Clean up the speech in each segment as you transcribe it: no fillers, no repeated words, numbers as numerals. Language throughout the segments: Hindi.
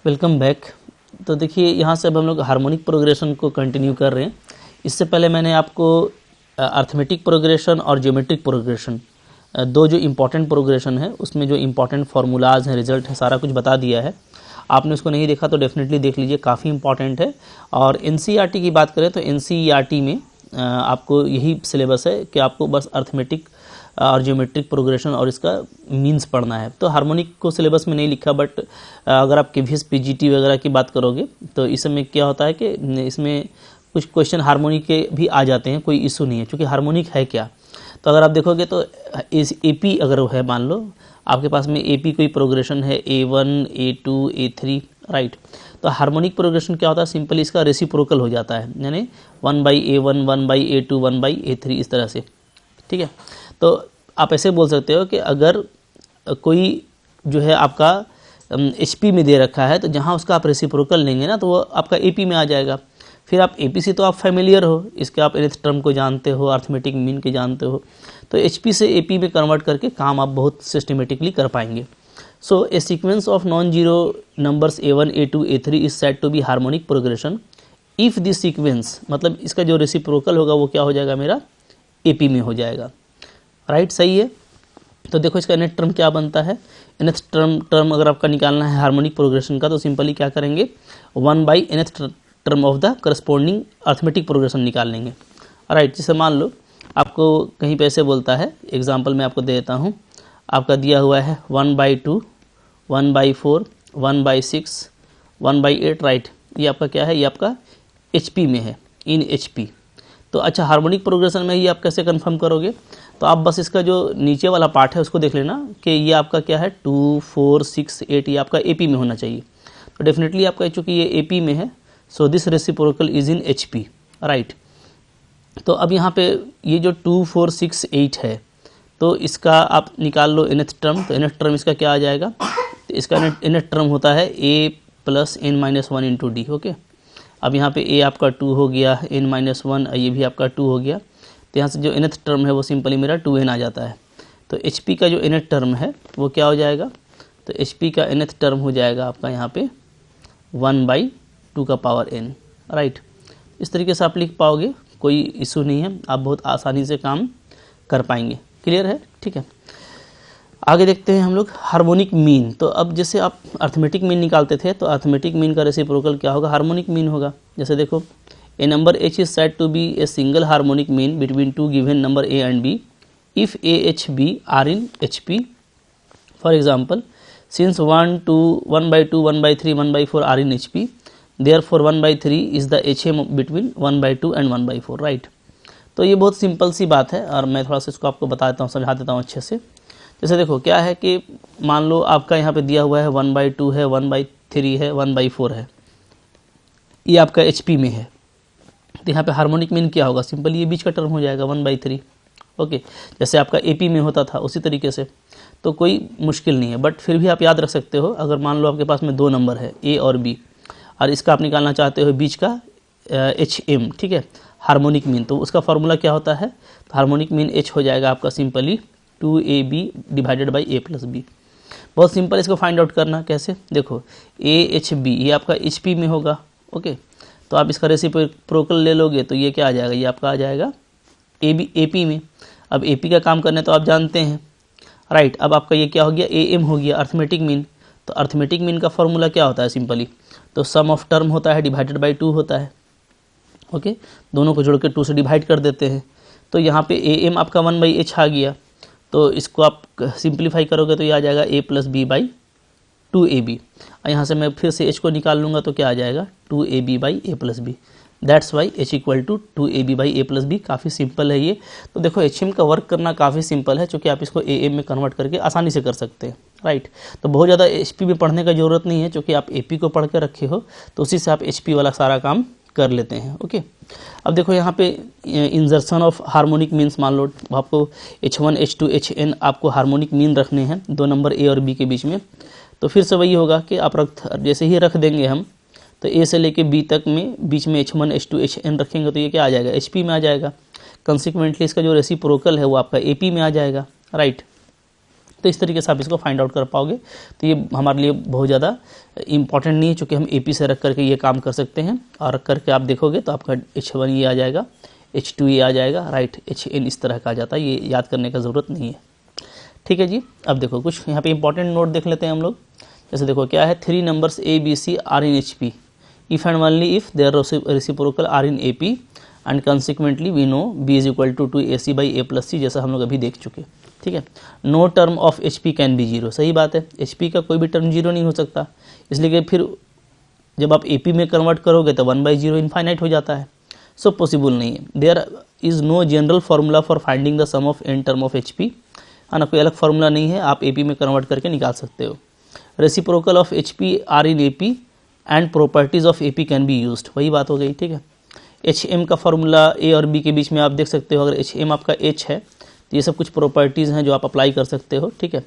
Welcome back. तो देखिए यहाँ से अब हम लोग हार्मोनिक प्रोग्रेशन को कंटिन्यू कर रहे हैं। इससे पहले मैंने आपको अर्थमेटिक प्रोग्रेशन और ज्योमेट्रिक प्रोग्रेशन दो जो इम्पॉर्टेंट प्रोग्रेशन है उसमें जो इम्पॉर्टेंट फार्मूलाज हैं, रिजल्ट है, सारा कुछ बता दिया है। आपने उसको नहीं देखा तो डेफिनेटली देख लीजिए, काफ़ी इंपॉर्टेंट है। और एनसीईआरटी की बात करें तो एनसीईआरटी में आपको यही सिलेबस है कि आपको बस अर्थमेटिक और ज्योमेट्रिक प्रोग्रेशन और इसका मीन्स पढ़ना है। तो हार्मोनिक को सिलेबस में नहीं लिखा, बट अगर आप केवीएस पीजीटी वगैरह की बात करोगे तो इसमें क्या होता है कि इसमें कुछ क्वेश्चन हार्मोनिक के भी आ जाते हैं, कोई इशू नहीं है। क्योंकि हार्मोनिक है क्या, तो अगर आप देखोगे तो एपी अगर है, मान लो आपके पास में एपी कोई प्रोग्रेशन है A1 A2 A3, राइट। तो हार्मोनिक प्रोग्रेशन क्या होता है, सिंपली इसका रेसिप्रोकल हो जाता है, यानी 1/A1 1/A2 1/A3 इस तरह से, ठीक है। तो आप ऐसे बोल सकते हो कि अगर कोई जो है आपका HP में दे रखा है तो जहाँ उसका आप रेसिप्रोकल लेंगे ना तो वो आपका AP में आ जाएगा। फिर आप AP से तो आप फेमिलियर हो, इसके आप nth टर्म को जानते हो, अर्थमेटिक मीन के जानते हो, तो HP से AP में कन्वर्ट करके काम आप बहुत सिस्टमेटिकली कर पाएंगे। So a sequence of non zero numbers A1 A2 A3 is said to be harmonic progression if this sequence, मतलब इसका जो रेसिप्रोकल होगा वो क्या हो जाएगा, मेरा AP में हो जाएगा, राइट, सही है। तो देखो इसका nth टर्म क्या बनता है, nth टर्म अगर आपका निकालना है हार्मोनिक प्रोग्रेशन का तो सिंपली क्या करेंगे, 1/nth term of the corresponding arithmetic progression निकाल लेंगे, राइट। जैसे मान लो आपको कहीं पे ऐसे बोलता है, एग्जांपल मैं आपको दे देता हूँ, आपका दिया हुआ है 1/2 1/4 1/6 1/8, राइट। ये आपका क्या है, ये आपका HP में है, इन HP। तो अच्छा, हार्मोनिक प्रोग्रेशन में ये आप कैसे कंफर्म करोगे, तो आप बस इसका जो नीचे वाला पार्ट है उसको देख लेना कि ये आपका क्या है 2 4 6 8, ये आपका AP में होना चाहिए। तो डेफिनेटली आपका चूँकि ये AP में है, so this reciprocal is in HP, right. तो अब यहाँ पे ये जो 2 4 6 8 है, तो इसका आप निकाल लो nth टर्म। तो nth टर्म इसका क्या आ जाएगा, तो इसका nth टर्म होता है A + n-1 into D, okay. अब यहाँ पे A आपका 2 हो गया, n-1 ये भी आपका 2 हो गया, तो यहाँ से जो nth टर्म है वो सिंपली मेरा 2n आ जाता है। तो HP का जो nth टर्म है वो क्या हो जाएगा, तो HP का nth टर्म हो जाएगा आपका यहाँ पे 1/2n, राइट। इस तरीके से आप लिख पाओगे, कोई इशू नहीं है, आप बहुत आसानी से काम कर पाएंगे। क्लियर है, ठीक है। आगे देखते हैं हम लोग हार्मोनिक मीन। तो अब जैसे आप अर्थमेटिक मीन निकालते थे तो अर्थमेटिक मीन का रेसिप्रोकल क्या होगा, हार्मोनिक मीन होगा। जैसे देखो, a number H is said to be a single harmonic mean between two given number A and B if A H B are in HP। For example, since 1/2 1/3 1/4 are in HP, therefore 1/3 is the HM between 1/2 and 1/4, right. तो ये बहुत सिंपल सी बात है और मैं थोड़ा सा इसको आपको बता देता हूँ, समझा देता हूँ अच्छे से। जैसे देखो क्या है कि मान लो आपका यहाँ पे दिया हुआ है 1/2 है, 1/3 है, 1/4 है, ये आपका HP में है। तो यहाँ पे हार्मोनिक मीन क्या होगा, सिंपली ये बीच का टर्म हो जाएगा 1/3, ओके। जैसे आपका AP में होता था उसी तरीके से, तो कोई मुश्किल नहीं है। बट फिर भी आप याद रख सकते हो, अगर मान लो आपके पास में दो नंबर है A और B और इसका आप निकालना चाहते हो बीच का HM, ठीक है, हार्मोनिक मीन, तो उसका फॉर्मूला क्या होता है, तो हार्मोनिक मीन H हो जाएगा आपका simply 2AB divided by A + B। बहुत सिंपल, इसको फाइंड आउट करना कैसे, देखो AHB ये आपका HP में होगा, ओके। तो आप इसका रेसिप्रोकल ले लोगे तो ये क्या आ जाएगा, ये आपका आ जाएगा AP में। अब AP का काम करने तो आप जानते हैं, राइट। अब आपका ये क्या हो गया, AM हो गया, अर्थमेटिक मीन। तो अर्थमेटिक मीन का फॉर्मूला क्या होता है, सिंपली तो सम ऑफ टर्म होता है डिवाइडेड बाई 2 होता है, ओके। दोनों को जोड़ के 2 से डिवाइड कर देते हैं। तो यहाँ पे AM आपका 1/H आ गया, तो इसको आप सिंप्लीफाई करोगे तो ये आ जाएगा A + B/2AB। और यहाँ से मैं फिर से H को निकाल लूँगा तो क्या आ जाएगा 2AB/A + B। That's why H = 2AB/A + B। काफ़ी सिंपल है ये। तो देखो HM का वर्क करना काफ़ी सिंपल है, क्योंकि आप इसको AM में कन्वर्ट करके आसानी से कर सकते हैं, राइट। तो बहुत ज़्यादा HP में पढ़ने का ज़रूरत नहीं है, क्योंकि आप AP को पढ़ के रखे हो तो उसी से आप HP वाला सारा काम कर लेते हैं, ओके। अब देखो यहाँ पे इंजर्शन ऑफ हार्मोनिक मीन्स, मान लो आपको H1 H2 HN आपको हार्मोनिक मीन रखने हैं दो नंबर A और B के बीच में। तो फिर से वही होगा कि आप जैसे ही रख देंगे हम, तो A से लेके B तक में बीच में H1 H2 HN रखेंगे तो ये क्या आ जाएगा, HP में आ जाएगा। कंसिक्वेंटली इसका जो रेसिप्रोकल है वो आपका AP में आ जाएगा, राइट। तो इस तरीके से आप इसको फाइंड आउट कर पाओगे। तो ये हमारे लिए बहुत ज़्यादा इंपॉर्टेंट नहीं है, चूँकि हम AP से रख करके ये काम कर सकते हैं, और रख करके आप देखोगे तो आपका H1 ये आ जाएगा, H2 ये आ जाएगा, राइट, HN इस तरह का आ जाता है। ये याद करने का ज़रूरत नहीं है, ठीक है जी। अब देखो कुछ यहाँ पे इंपॉर्टेंट नोट देख लेते हैं हम लोग। जैसे देखो क्या है, 3 numbers A B C are in HP if and only if their reciprocal are in AP and consequently we know B is equal to AC by A plus C, जैसा हम लोग अभी देख चुके, ठीक है। No term of HP can be 0, सही बात है, HP का कोई भी टर्म 0 नहीं हो सकता, इसलिए कि फिर जब आप AP में कन्वर्ट करोगे तो 1/0 इनफाइनाइट हो जाता है, सो पॉसिबल नहीं है। There is no general formula for finding the sum of n term of HP, है ना, कोई अलग फार्मूला नहीं है, आप AP में कन्वर्ट करके निकाल सकते हो। Reciprocal of HP are in AP and properties of AP can be used, वही बात हो गई, ठीक है। HM का फार्मूला A और B के बीच में आप देख सकते हो, अगर HM आपका H है तो ये सब कुछ प्रॉपर्टीज़ हैं जो आप अप्लाई कर सकते हो, ठीक है।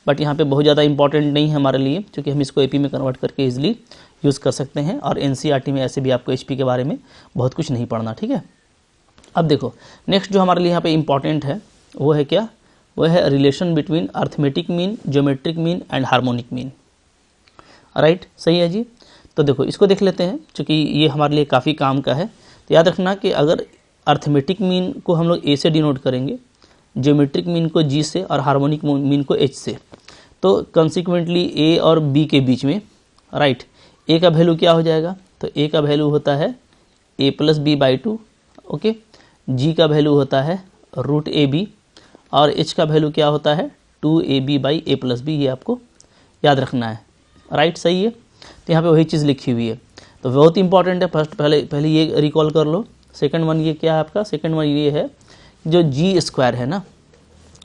बट यहाँ पे बहुत ज़्यादा इंपॉर्टेंट नहीं है हमारे लिए, क्योंकि हम इसको AP में कन्वर्ट करके इजीली यूज़ कर सकते हैं, और NCERT में ऐसे भी आपको HP के बारे में बहुत कुछ नहीं पढ़ना, ठीक है। अब देखो नेक्स्ट जो हमारे लिए यहाँ पे इंपॉर्टेंट है वो है क्या, वो है relation between arithmetic mean, geometric mean and harmonic mean, right, सही है जी। तो देखो इसको देख लेते हैं, क्योंकि ये हमारे लिए काफ़ी काम का है। तो याद रखना कि अगर अर्थमेटिक मीन को हम लोग A से डिनोट करेंगे, ज्योमेट्रिक मीन को G से, और हार्मोनिक मीन को H से, तो कंसिक्वेंटली A और B के बीच में, राइट, A का वैल्यू क्या हो जाएगा, तो A का वैल्यू होता है A plus B/2, okay. G का वैल्यू होता है √AB, और H का वैल्यू क्या होता है 2AB/A प्लस B, ये आपको याद रखना है, राइट, सही है। तो यहाँ पे वही चीज़ लिखी हुई है, तो बहुत इंपॉर्टेंट है। फर्स्ट पहले ये रिकॉल कर लो। सेकंड वन ये क्या है आपका, सेकंड वन ये है जो G² है ना,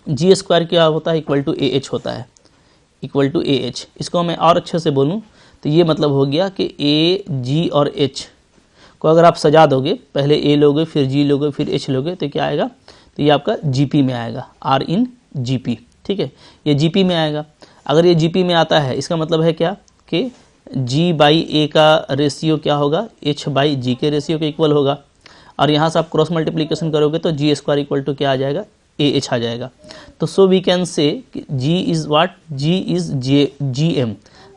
G² क्या होता है, इक्वल टू AH होता है, इक्वल टू AH। इसको मैं और अच्छे से बोलूँ तो ये मतलब हो गया कि A, G और H को अगर आप सजा दोगे, पहले A लोगे, फिर G लोगे, फिर H लोगे, तो क्या आएगा, तो ये आपका GP में आएगा, R इन GP, ठीक है, ये GP में आएगा। अगर ये GP में आता है, इसका मतलब है क्या कि G/A का रेशियो क्या होगा, H/G के रेशियो के इक्वल होगा, और यहाँ से आप क्रॉस मल्टीप्लिकेशन करोगे तो G² इक्वल टू क्या आ जाएगा, AH आ जाएगा। तो so we can say G is what, G is GM,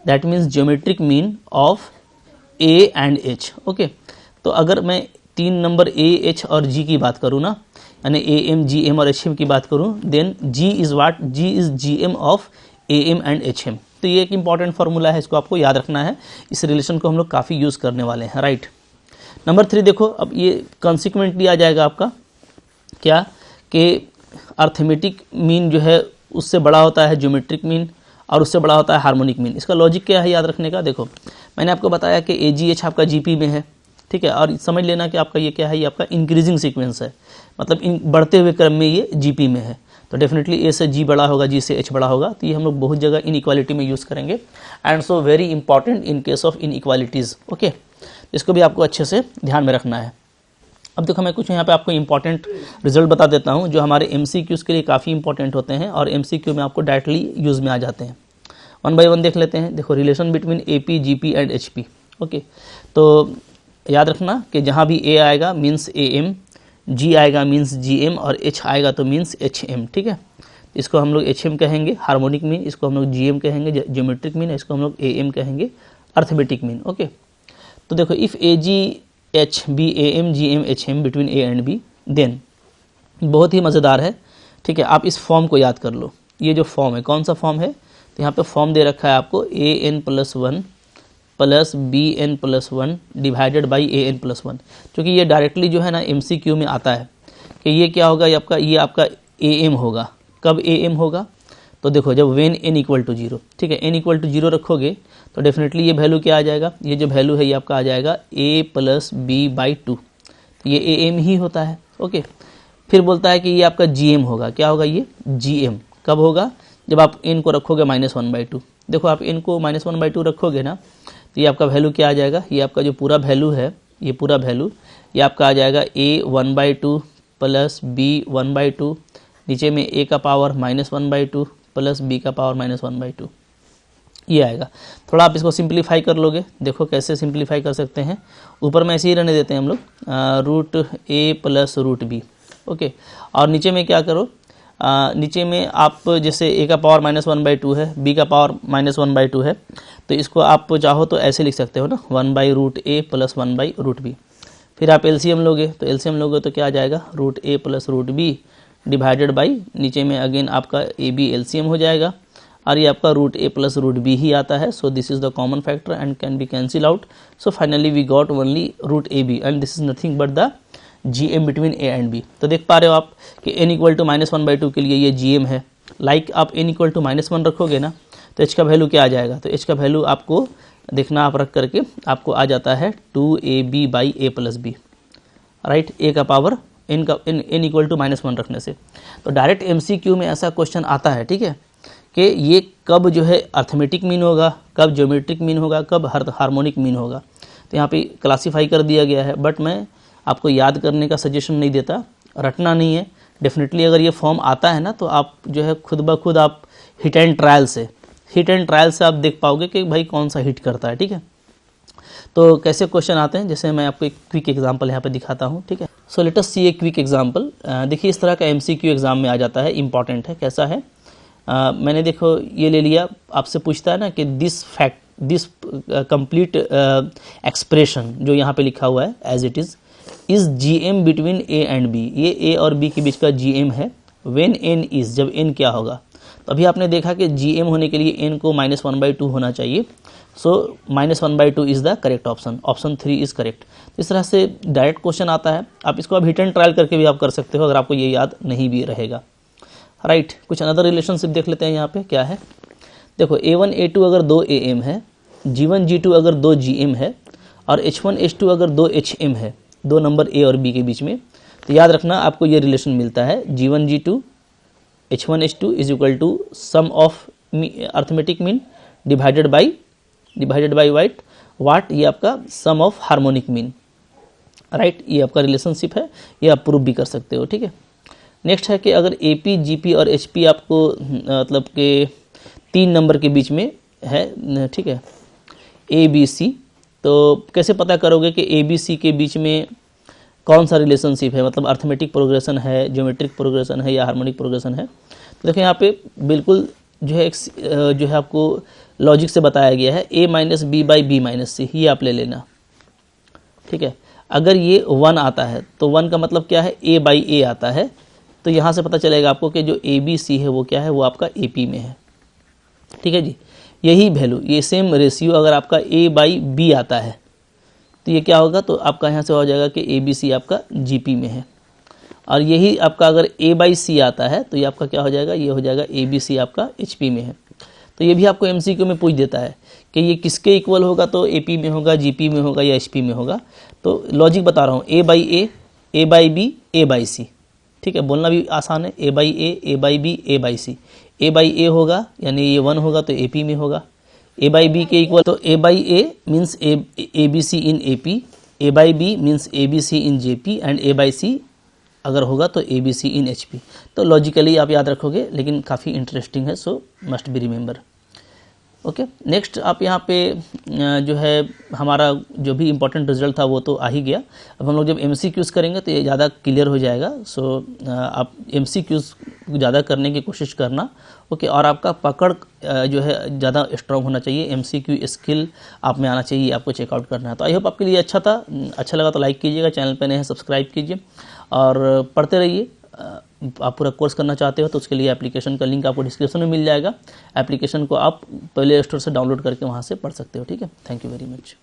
that means geometric mean of A and H, okay. तो अगर मैं 3 नंबर A, H और G की बात करूँ ना, यानी AM, GM और HM की बात करूँ, then G is what, G is GM of AM and HM। तो ये एक इंपॉर्टेंट फार्मूला है, इसको आपको याद रखना है। इस रिलेशन को हम लोग काफ़ी यूज़ करने वाले हैं, राइट। नंबर 3 देखो, अब ये कंसिक्वेंटली आ जाएगा आपका क्या कि अर्थमेटिक मीन जो है उससे बड़ा होता है ज्योमेट्रिक मीन, और उससे बड़ा होता है हार्मोनिक मीन। इसका लॉजिक क्या है याद रखने का, देखो मैंने आपको बताया कि AGH आपका GP में है, ठीक है, और समझ लेना कि आपका ये क्या है, ये आपका इंक्रीजिंग सीक्वेंस है, मतलब बढ़ते हुए क्रम में ये GP में है। तो डेफिनेटली A से G बड़ा होगा, G से H बड़ा होगा। तो ये हम लोग बहुत जगह इनइक्वालिटी में यूज़ करेंगे, and so very important in case of inequalities, okay. इसको भी आपको अच्छे से ध्यान में रखना है। अब देखो मैं कुछ यहाँ पे आपको इंपॉर्टेंट रिजल्ट बता देता हूँ जो हमारे MCQs के लिए काफ़ी इंपॉर्टेंट होते हैं, और MCQ में आपको डायरेक्टली यूज़ में आ जाते हैं। 1 बाय 1 देख लेते हैं। देखो relation between AP, GP and HP, okay. तो याद रखना कि जहाँ भी A आएगा मीन्स AM, G आएगा मीन्स GM, और H आएगा तो मीन्स HM, ठीक है। इसको हम लोग HM कहेंगे हार्मोनिक मीन, इसको हम लोग GM कहेंगे ज्योमेट्रिक मीन, इसको हम लोग AM कहेंगे अर्थमेटिक मीन, ओके। तो देखो if AGH be AM, GM, HM between A and B, then बहुत ही मज़ेदार है, ठीक है। आप इस फॉर्म को याद कर लो, ये जो फॉर्म है कौन सा फॉर्म है, तो यहाँ पे फॉर्म दे रखा है आपको AN+1 plus BN+1 divided by AN+1, क्योंकि ये डायरेक्टली जो है ना MCQ में आता है कि ये क्या होगा, ये आपका AM होगा। कब AM होगा, तो देखो जब वेन n इक्वल टू 0, ठीक है, n इक्वल टू 0 रखोगे तो डेफिनेटली ये वैल्यू क्या आ जाएगा, ये जो वैल्यू है ये आपका आ जाएगा A प्लस B/2, तो ये AM ही होता है, ओके। फिर बोलता है कि ये आपका GM होगा, क्या होगा ये GM, कब होगा, जब आप n को रखोगे -1/2। देखो आप n को -1/2 रखोगे ना, तो ये आपका वैल्यू क्या आ जाएगा, ये आपका जो पूरा वैल्यू है, ये पूरा वैल्यू ये आपका आ जाएगा A 1/2 प्लस B 1/2, नीचे में A का पावर -1/2 प्लस B का पावर -1/2, ये आएगा। थोड़ा आप इसको सिंप्लीफाई कर लोगे, देखो कैसे सिंप्लीफाई कर सकते हैं। ऊपर में ऐसे ही रहने देते हैं हम लोग, √A प्लस √B, ओके। और नीचे में क्या करो, नीचे में आप जैसे a का पावर -1/2 है, b का पावर -1/2 है, तो इसको आप चाहो तो ऐसे लिख सकते हो ना, 1/√a + 1/√b। फिर आप एलसीएम लोगे, तो एलसीएम लोगे तो क्या आ जाएगा, √a + √b डिवाइडेड बाई, नीचे में अगेन आपका ए बी एलसीएम हो जाएगा, और ये आपका √a + √b ही आता है। So this is the common factor and can be cancel out. So finally we got only √ab and this is nothing but the GM between a and b। तो देख पा रहे हो आप कि n = -1/2 के लिए ये GM है। लाइक आप n = -1 रखोगे ना, तो h का वैल्यू क्या आ जाएगा, तो h का वैल्यू आपको देखना, आप रख करके आपको आ जाता है 2ab/a + b, राइट। a का पावर n = -1 रखने से। तो डायरेक्ट MCQ में ऐसा क्वेश्चन आता है, ठीक है, कि ये कब जो है अर्थमेटिक मीन होगा, कब ज्योमेट्रिक मीन होगा, कब हार्मोनिक मीन होगा। तो यहाँ पे क्लासीफाई कर दिया गया है, बट मैं आपको याद करने का सजेशन नहीं देता, रटना नहीं है। डेफिनेटली अगर ये फॉर्म आता है ना, तो आप जो है खुद ब खुद आप हिट एंड ट्रायल से आप देख पाओगे कि भाई कौन सा हिट करता है, ठीक है। तो कैसे क्वेश्चन आते हैं, जैसे मैं आपको एक क्विक एग्जांपल यहाँ पे दिखाता हूँ, ठीक है। So let us see a quick example. देखिए इस तरह का MCQ एग्जाम में आ जाता है, इंपॉर्टेंट है। कैसा है, मैंने देखो ये ले लिया, आपसे पूछता है ना कि दिस कंप्लीट एक्सप्रेशन जो यहाँ पे लिखा हुआ है as it is GM between A and B। ये A और B के बीच का GM है। व्हेन n इज़, जब n क्या होगा, तो अभी आपने देखा कि GM होने के लिए n को -1/2 होना चाहिए। सो -1/2 is the correct option, option 3 is correct. इस तरह से डायरेक्ट क्वेश्चन आता है, आप इसको अब हिट एंड ट्रायल करके भी आप कर सकते हो अगर आपको ये याद नहीं भी रहेगा, राइट। कुछ अनदर रिलेशनशिप देख लेते हैं यहाँ पे क्या है। देखो A1 A2 अगर 2 AM है, G1 G2 अगर 2 GM है, और H1 H2 अगर 2 HM है, दो नंबर A और B के बीच में, तो याद रखना आपको ये रिलेशन मिलता है G1 G2 H1 H2 is equal to sum of arithmetic mean divided by what, ये आपका sum of harmonic mean, right. ये आपका रिलेशनशिप है, ये आप प्रूव भी कर सकते हो, ठीक है। नेक्स्ट है कि अगर AP GP और HP आपको मतलब कि 3 नंबर के बीच में है, ठीक है, ABC, तो कैसे पता करोगे कि ABC के बीच में कौन सा रिलेशनशिप है, मतलब अर्थमेटिक प्रोग्रेशन है, ज्योमेट्रिक प्रोग्रेशन है या हार्मोनिक प्रोग्रेशन है। तो देखो यहाँ पे बिल्कुल जो है आपको लॉजिक से बताया गया है A - B/B - C, ये आप ले लेना, ठीक है। अगर ये 1 आता है तो 1 का मतलब क्या है, A/A आता है, तो यहाँ से पता चलेगा आपको कि जो ABC है वो क्या है, वो आपका AP में है, ठीक है जी। यही वैल्यू, ये सेम रेशियो अगर आपका A/B आता है तो ये क्या होगा, तो आपका यहाँ से हो जाएगा कि ABC आपका GP में है, और यही आपका अगर A/C आता है तो ये आपका क्या हो जाएगा, ये हो जाएगा ABC आपका HP में है। तो ये भी आपको MCQ में पूछ देता है कि ये किसके इक्वल होगा, तो AP में होगा, GP में होगा या HP में होगा। तो लॉजिक बता रहा हूँ, A/A, A/B, A/C, ठीक है, बोलना भी आसान है, A/A, A/B, A/C। A/A होगा यानी ये 1 होगा तो AP में होगा, A/B के इक्वल, तो A/A means ABC in AP, A/B means ABC in JP and A/C अगर होगा तो ABC इन HP। तो लॉजिकली आप याद रखोगे, लेकिन काफ़ी इंटरेस्टिंग है, सो must be remember. Okay, next आप यहाँ पे जो है हमारा जो भी इम्पोर्टेंट रिजल्ट था वो तो आ ही गया। अब हम लोग जब MCQs करेंगे तो ये ज़्यादा क्लियर हो जाएगा। सो आप MCQs ज़्यादा करने की कोशिश करना, ओके। और आपका पकड़ जो है ज़्यादा स्ट्रॉन्ग होना चाहिए, MCQ स्किल आप में आना चाहिए, आपको चेकआउट करना है। तो आई होप आपके लिए अच्छा था, अच्छा लगा तो लाइक कीजिएगा, चैनल पर नए हैं सब्सक्राइब कीजिए और पढ़ते रहिए। आप पूरा कोर्स करना चाहते हो तो उसके लिए एप्लीकेशन का लिंक आपको डिस्क्रिप्शन में मिल जाएगा। एप्लीकेशन को आप प्ले स्टोर से डाउनलोड करके वहाँ से पढ़ सकते हो, ठीक है। Thank you very much.